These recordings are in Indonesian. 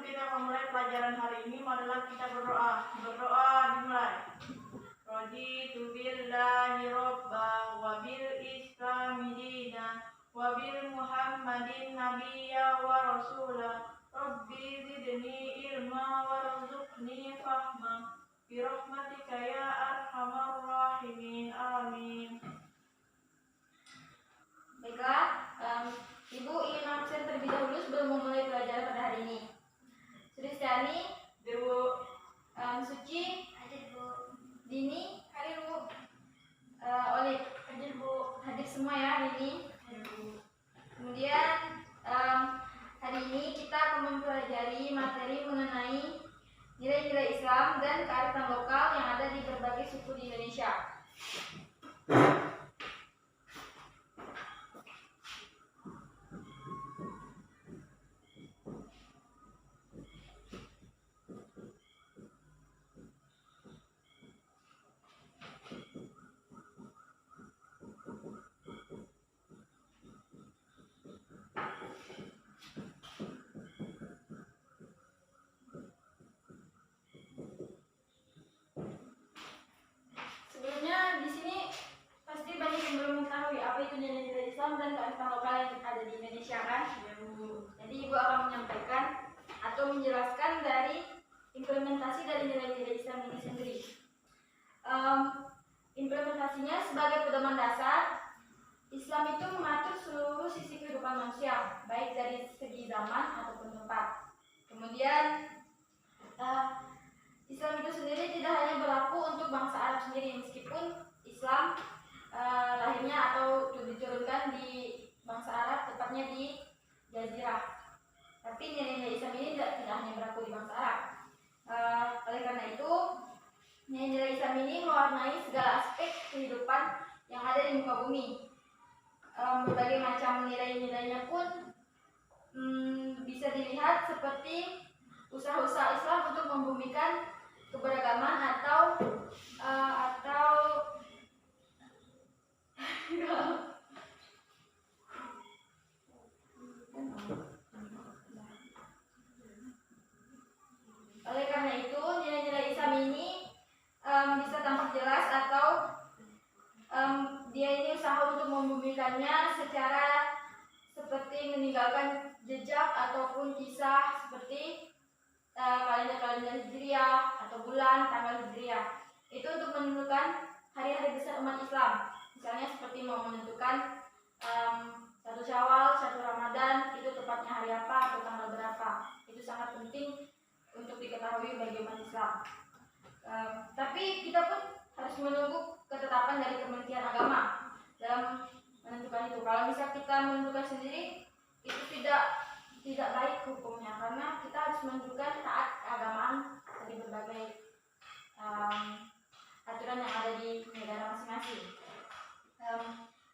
kita memulai pelajaran hari ini, marilah kita berdoa. Berdoa dimulai. Raditu billahi robba wa bil islami dina wa bil muhammadin nabiyya wa rasula. Rabbi zidni ilma warzuqni fahma bi rahmatika ya arhamar rahimin. Amin. Baiklah, Ibu ingin absen terlebih dahulu sebelum memulai pelajaran pada hari ini. Sulistiani, Bu. Suci, Hadir Bu. Dini, hadir Bu. Oleh, hadir Bu. Hadir semua ya hari ini. Kemudian hari ini kita akan mempelajari materi mengenai nilai-nilai Islam dan kearifan lokal yang ada di berbagai suku di Indonesia. Sebelumnya di sini pasti banyak yang belum mengetahui apa itu nilai-nilai Islam dan kearifan lokal yang ada di Indonesia kan? Ya, Bu. Jadi Ibu akan menyampaikan atau menjelaskan dari implementasi dari nilai-nilai Islam ini sendiri. Implementasinya sebagai pedoman dasar, Islam itu mengatur seluruh sisi kehidupan manusia, baik dari segi zaman ataupun tempat. Kemudian Islam itu sendiri tidak hanya berlaku untuk bangsa Arab sendiri, meskipun Islam lahirnya atau diturunkan di bangsa Arab, tepatnya di Jazirah. Tapi nilai-nilai Islam ini tidak hanya berlaku di bangsa Arab. Oleh karena itu, nilai-nilai Islam ini mewarnai segala aspek kehidupan yang ada di muka bumi. Berbagai macam nilai-nilainya pun bisa dilihat seperti usaha-usaha Islam untuk membumikan keberagaman atau oleh karena itu nilai-nilai Islam ini bisa tampak jelas atau dia ini usaha untuk membumikannya secara seperti meninggalkan jejak ataupun kisah seperti kalender-kalender Hijriah atau bulan tanggal Hijriah. Itu untuk menentukan hari-hari besar umat Islam. Misalnya seperti mau menentukan 1 Syawal, 1 Ramadan, itu tepatnya hari apa atau tanggal berapa. Itu sangat penting untuk diketahui bagi umat Islam. Tapi kita pun harus menunggu ketetapan dari Kementerian Agama dalam menentukan itu. Kalau misal kita menentukan sendiri, itu tidak baik hukumnya, karena kita harus menunjukkan taat keagamaan dari berbagai aturan yang ada di negara masing-masing.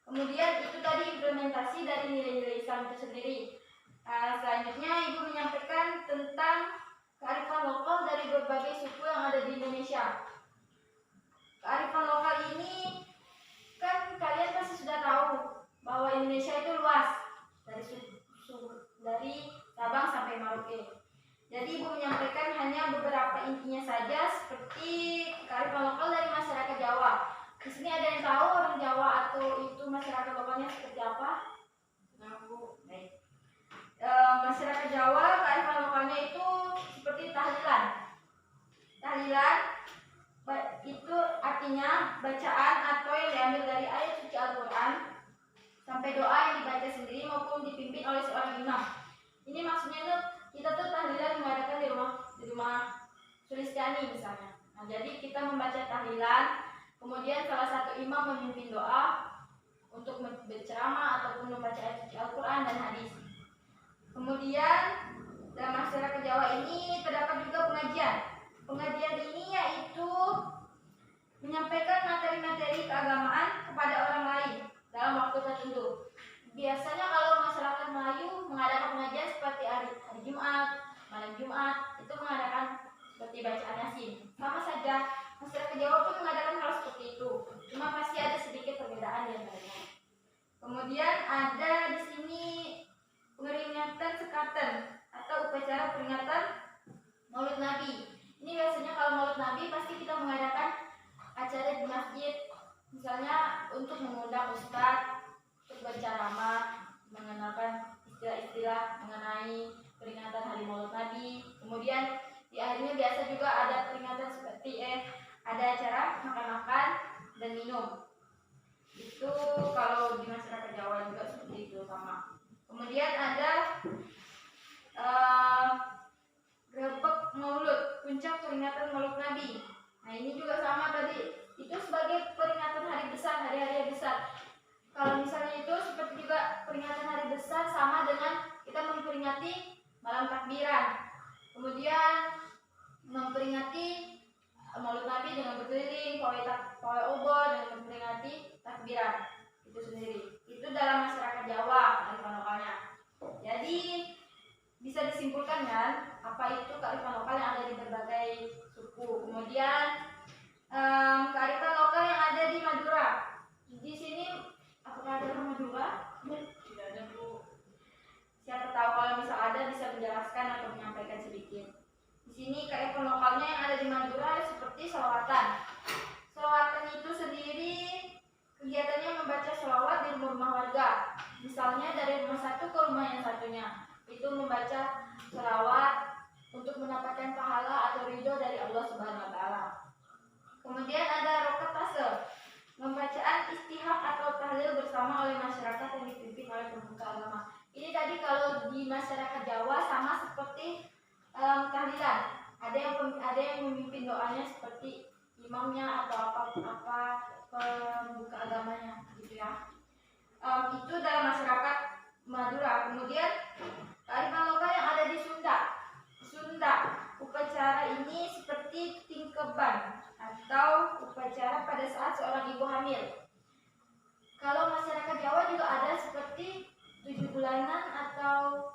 Kemudian itu tadi implementasi dari nilai-nilai Islam itu sendiri. Selanjutnya Ibu menyampaikan tentang kearifan lokal dari berbagai suku yang ada di Indonesia. Kearifan lokal ini kan kalian pasti sudah tahu bahwa Indonesia itu luas dari Sabang sampai Merauke. Jadi Ibu menyampaikan hanya beberapa intinya saja, seperti kearifan lokal dari masyarakat Jawa. Di sini ada yang tahu orang Jawa atau itu masyarakat lokalnya seperti apa? Nah, Bu. Baik. Masyarakat Jawa kearifan lokalnya itu seperti tahlilan. Tahlilan itu artinya bacaan atau yang diambil dari ayat suci Al-Quran sampai doa yang dibaca sendiri maupun dipimpin oleh seorang imam. Ini maksudnya itu kita tuh tahlilan mengadakan di rumah Sulistiani misalnya. Nah, jadi kita membaca tahlilan, kemudian salah satu imam memimpin doa untuk berceramah ataupun membaca ayat suci Al-Quran dan hadis. Kemudian dalam masyarakat Jawa ini terdapat juga pengajian. Pengajian ini yaitu menyampaikan materi-materi keagamaan kepada orang lain dalam waktu tertentu. Biasanya kalau masyarakat Melayu mengadakan pengajian seperti hari Jumat, malam Jumat, itu mengadakan seperti bacaan Yasin. Sama saja, masyarakat Jawa pun mengadakan hal seperti itu. Cuma pasti ada sedikit perbedaan di antaranya. Kemudian ada di sini pengeringatan sekaten. atau upacara peringatan Maulid Nabi. Ini biasanya kalau Maulid Nabi pasti kita mengadakan acara di masjid, misalnya untuk mengundang ustadz untuk berceramah, mengenalkan istilah-istilah mengenai peringatan Hari Maulid Nabi. Kemudian di akhirnya biasa juga ada peringatan seperti ada acara makan-makan dan minum. Itu kalau di masyarakat Jawa juga seperti itu sama. Kemudian ada grebek Maulud, puncak peringatan Maulid Nabi. Nah ini juga sama tadi, itu sebagai peringatan hari besar, hari-hari besar. Kalau misalnya itu seperti juga peringatan hari besar sama dengan kita memperingati malam takbiran. Kemudian memperingati Maulid Nabi dengan berkeliling, pawai obor dengan memperingati takbiran itu sendiri. Itu dalam masyarakat Jawa kearifan lokalnya. Jadi bisa disimpulkan kan apa itu kearifan lokal yang ada di berbagai suku. Kemudian kearifan lokal yang ada di Madura. Di sini apakah ada orang Madura? Tidak ada, Bu. Siapa tahu kalau misal ada bisa menjelaskan atau menyampaikan sedikit. Di sini kearifan lokalnya yang ada di Madura seperti sholawatan. Sholawatan itu sendiri kegiatannya membaca sholawat di rumah-rumah warga. Misalnya dari rumah satu ke rumah yang satunya. Itu membaca sholawat untuk mendapatkan pahala atau ridho dari Allah Subhanahu wa taala. Kemudian ada rokatase, pembacaan istihaq atau tahlil bersama oleh masyarakat yang dipimpin oleh pemuka agama. Ini tadi kalau di masyarakat Jawa sama seperti tahlilan. Ada yang memimpin doanya seperti imamnya atau apa pembuka agamanya gitu ya. Itu dalam masyarakat Madura. Kemudian kearifan lokal yang ada di Sunda. Upacara ini seperti tingkeban atau upacara pada saat seorang ibu hamil. Kalau masyarakat Jawa juga ada seperti 7 bulanan atau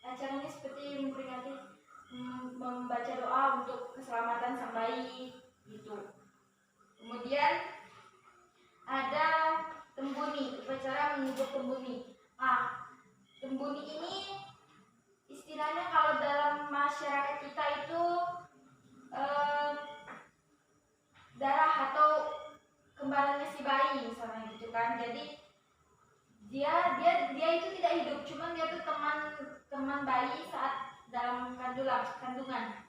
acaranya seperti memperingati membaca doa untuk keselamatan sang bayi gitu. Kemudian ada tembuni, upacara mengubur tembuni. Tembuni ini istilahnya kalau dalam masyarakat kita itu darah atau kembarannya si bayi misalnya gitu kan. Jadi dia itu tidak hidup, cuman dia tuh teman bayi saat dalam kandungan.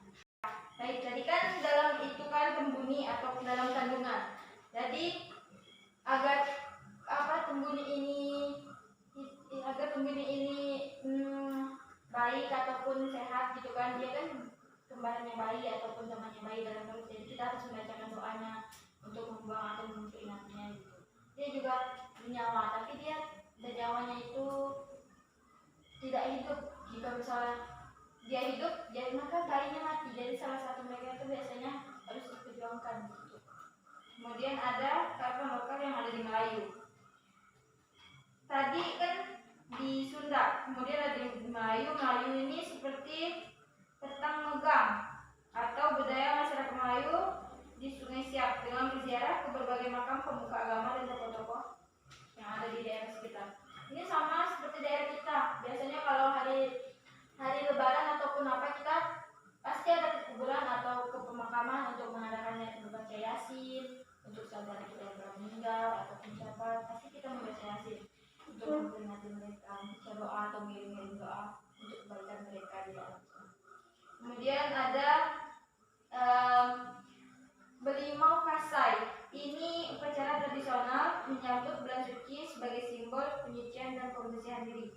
Baik, jadi kan dalam itu kan tembuni atau dalam kandungan. Jadi agar tembuni ini baik ataupun sehat gitu kan, dia kan kembarannya bayi ataupun temannya bayi dalam perut. Jadi kita harus membacakan doanya untuk membuang atau memperingatinya gitu. Dia juga bernyawa, tapi nyawanya itu tidak hidup. Jika misalnya dia hidup, jadi maka bayinya mati. Jadi salah satu mereka itu biasanya harus diperjuangkan gitu. Kemudian ada kearifan lokal yang ada di Melayu. Tadi kan di Sunda, kemudian ada di Melayu. Melayu ini seperti petang megang atau budaya masyarakat Melayu di Sungai Siak dengan berziarah ke berbagai makam pemuka agama dan tokoh-tokoh yang ada di daerah sekitar. Ini sama seperti daerah kita. Biasanya kalau hari Lebaran ataupun apa, kita pasti ada ke kuburan atau ke pemakaman untuk mengadakan membaca Yasin untuk saudara kita yang telah meninggal ataupun siapa, pasti kita membaca Yasin untuk memperingati mereka, membaca doa atau mengirim doa untuk kebaikan mereka di dalam sana. Kemudian ada Belimau Kasai. Ini upacara tradisional menyambut bulan suci sebagai simbol penyucian dan pembersihan diri.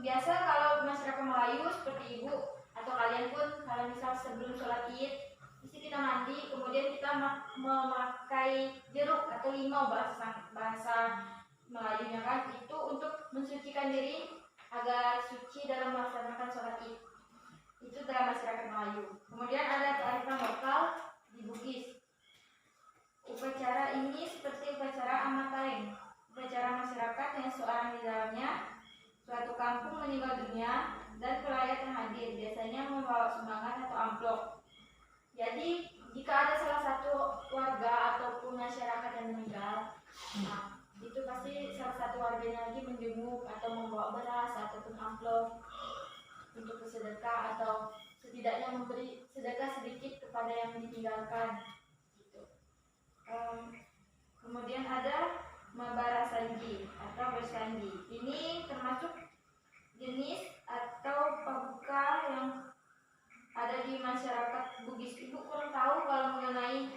Biasa kalau masyarakat Melayu seperti ibu atau kalian pun, kalau misal sebelum sholat id mesti kita mandi, kemudian kita memakai jeruk atau limau bahasa Melayunya kan, itu untuk mensucikan diri agar suci dalam melaksanakan sholat id. Itu dalam masyarakat Melayu. Kemudian ada kearifan lokal di Bugis. Upacara ini seperti upacara Amataeng, upacara masyarakat yang seorang di dalamnya suatu kampung meninggal dunia dan pelayat yang hadir biasanya membawa sumbangan atau amplop. Jadi jika ada salah satu warga ataupun masyarakat yang meninggal, itu pasti salah satu warganya lagi menjenguk atau membawa beras ataupun amplop bersedekah atau setidaknya memberi sedekah sedikit kepada yang ditinggalkan gitu. Kemudian ada mabarasanji atau bersanji. Ini termasuk jenis atau pembuka yang ada di masyarakat Bugis. Ibu kurang tahu kalau mengenai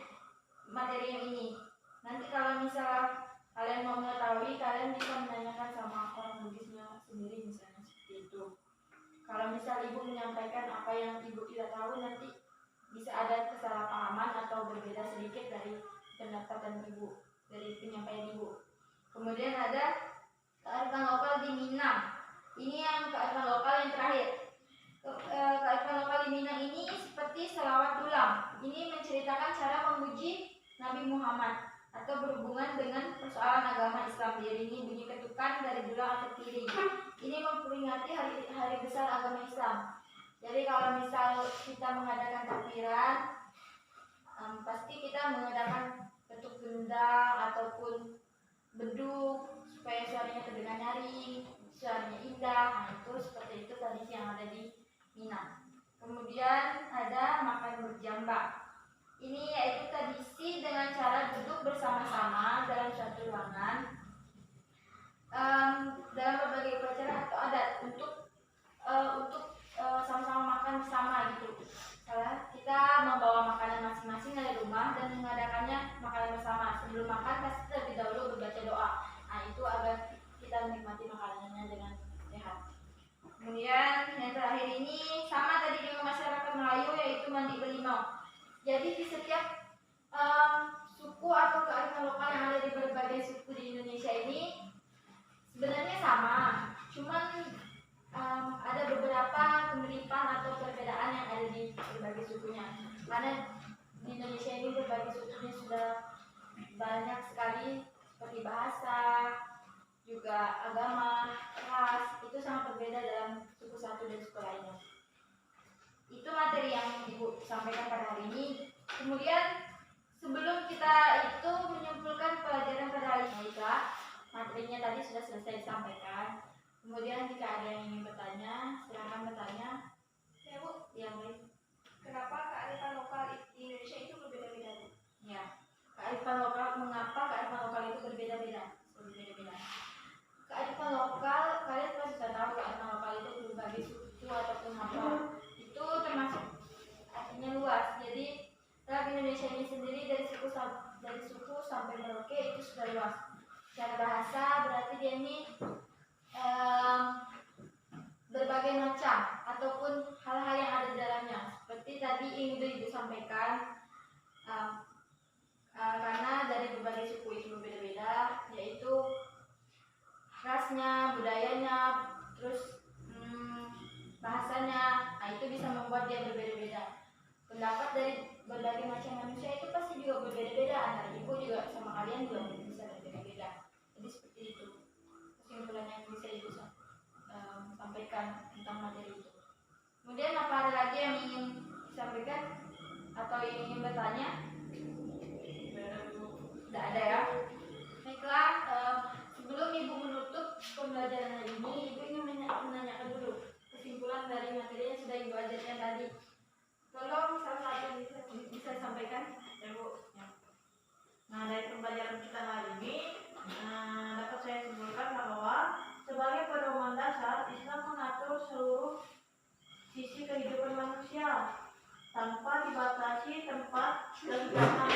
materi yang ini. Nanti kalau misal kalian mau mengetahui, kalian bisa menanyakan sama orang Bugisnya sendiri misalnya seperti itu. Kalau misal ibu menyampaikan apa yang ibu tidak tahu, nanti bisa ada kesalahpahaman atau berbeda sedikit dari pendapatan ibu, dari penyampaian ibu. Kemudian ada kearifan lokal di Minang. Ini yang kearifan lokal yang terakhir. Kearifan lokal di Minang ini seperti selawat dulang. Ini menceritakan cara memuji Nabi Muhammad atau berhubungan dengan persoalan agama Islam, diiringi bunyi ketukan dari dulang atau piring. Ini memperingati hari besar agama Islam. Jadi kalau misal kita mengadakan takbiran, pasti kita mengadakan ketuk gendang ataupun beduk supaya suaranya terdengar nyaring, suaranya indah. Nah, itu seperti itu tradisi yang ada di Minang. Kemudian ada makan berjambak. Ini yaitu tradisi dengan cara duduk bersama-sama dalam suatu ruangan dalam berbagai upacara atau adat untuk sama-sama makan bersama gitu. Kita membawa makanan masing-masing dari rumah dan mengadakannya makanan bersama. Sebelum makan pasti terlebih dahulu berbaca doa. Nah, itu agar kita menikmati makanannya dengan sehat. Kemudian yang terakhir ini sama tadi dengan masyarakat Melayu, yaitu mandi belimau. Jadi di setiap suku atau kearifan lokal yang ada di berbagai suku di Indonesia ini sebenarnya sama, cuman ada beberapa kemiripan atau perbedaan yang ada di berbagai sukunya. Karena di Indonesia ini berbagai sukunya sudah banyak sekali, seperti bahasa, juga agama, ras, itu sangat berbeda dalam suku satu dan suku lainnya. Itu materi yang Ibu sampaikan pada hari ini. Kemudian sebelum kita itu menyimpulkan pelajaran pada hari ini, materinya tadi sudah selesai disampaikan. Kemudian jika ada yang ingin bertanya, silakan bertanya. Ya Bu, Ya baik. kenapa kearifan lokal di Indonesia itu berbeda-beda Bu? Ya, kearifan lokal, mengapa kearifan lokal itu berbeda-beda? Kearifan lokal, kalian pasti sudah tahu kearifan lokal itu berbagai suku ataupun apa. Itu termasuk artinya luas. Jadi dalam Indonesia ini sendiri dari suku sampai Merauke itu sudah luas. Secara bahasa berarti dia ini berbagai macam ataupun hal-hal yang ada di dalamnya. Seperti tadi yang sudah Ibu sampaikan, karena dari berbagai suku itu berbeda-beda, yaitu rasnya, budayanya, terus bahasanya. Nah, itu bisa membuat dia berbeda-beda. Pendapat dari berbagai macam manusia itu pasti juga berbeda-beda. Antara ibu juga sama kalian juga bisa berbeda-beda. Jadi seperti itu kesimpulan yang bisa ibu sampaikan tentang materi itu. Kemudian apa ada lagi yang ingin disampaikan atau ingin bertanya? Tidak ada ya. Baiklah, sebelum ibu menutup pembelajaran hari ini, ibu ingin menanyakan dulu kesimpulan dari materi yang sudah ibu ajarkan tadi. Tolong salah satu bisa sampaikan, Ya Bu. Ya. Nah, dari pembelajaran kita hari ini dapat saya simpulkan bahwa sebagai pedoman dasar, Islam mengatur seluruh sisi kehidupan manusia tanpa dibatasi tempat dan zaman.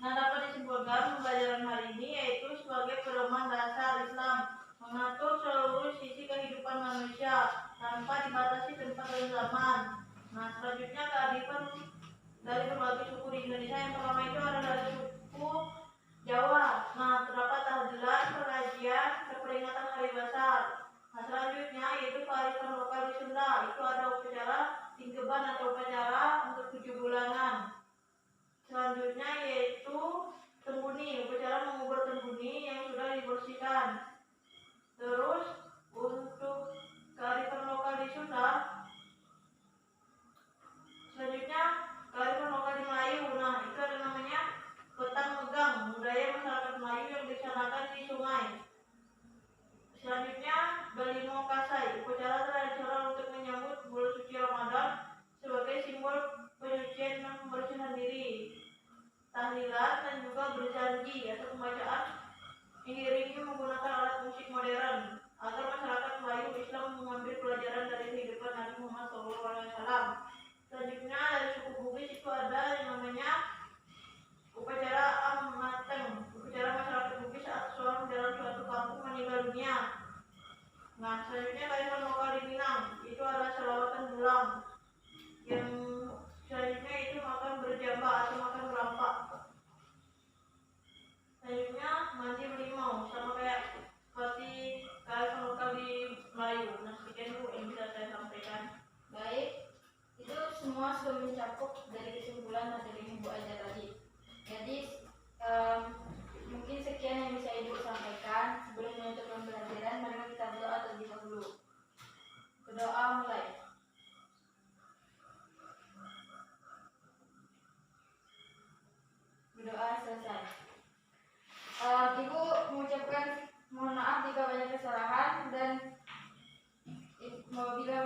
Nah, dapat disimpulkan pembelajaran hari ini yaitu sebagai pedoman dasar Islam mengatur seluruh sisi kehidupan manusia tanpa dibatasi tempat dan zaman. Nah, selanjutnya kearifan dari berbagai suku di Indonesia. Yang pertama itu ada dari suku Jawa. Nah, terdapat tahlilan, pengajian, peringatan hari besar. Nah, selanjutnya yaitu kearifan lokal di Sunda. Itu ada upacara tingkeban atau upacara untuk 7 bulanan. Selanjutnya yaitu tengguni, upacara mengubur tengguni yang sudah dibersihkan. dunia. Nah, selanjutnya kearifan lokal di Minang itu adalah selawatan bulang. Yang selanjutnya itu makan berjambak atau makan belampak. Selanjutnya mandi berimau, sama kayak seperti kearifan lokal di Melayu. Nah, sekian dulu yang bisa saya sampaikan. Baik, itu semua sudah mencakup dari kesimpulan materi Ibu aja tadi. Jadi mungkin sekian yang bisa Ibu sampaikan. Sebelum menutup pembelajaran, mari kita berdoa terlebih dahulu. Berdoa mulai. Berdoa selesai. Ibu mengucapkan mohon maaf jika banyak kesalahan dan apabila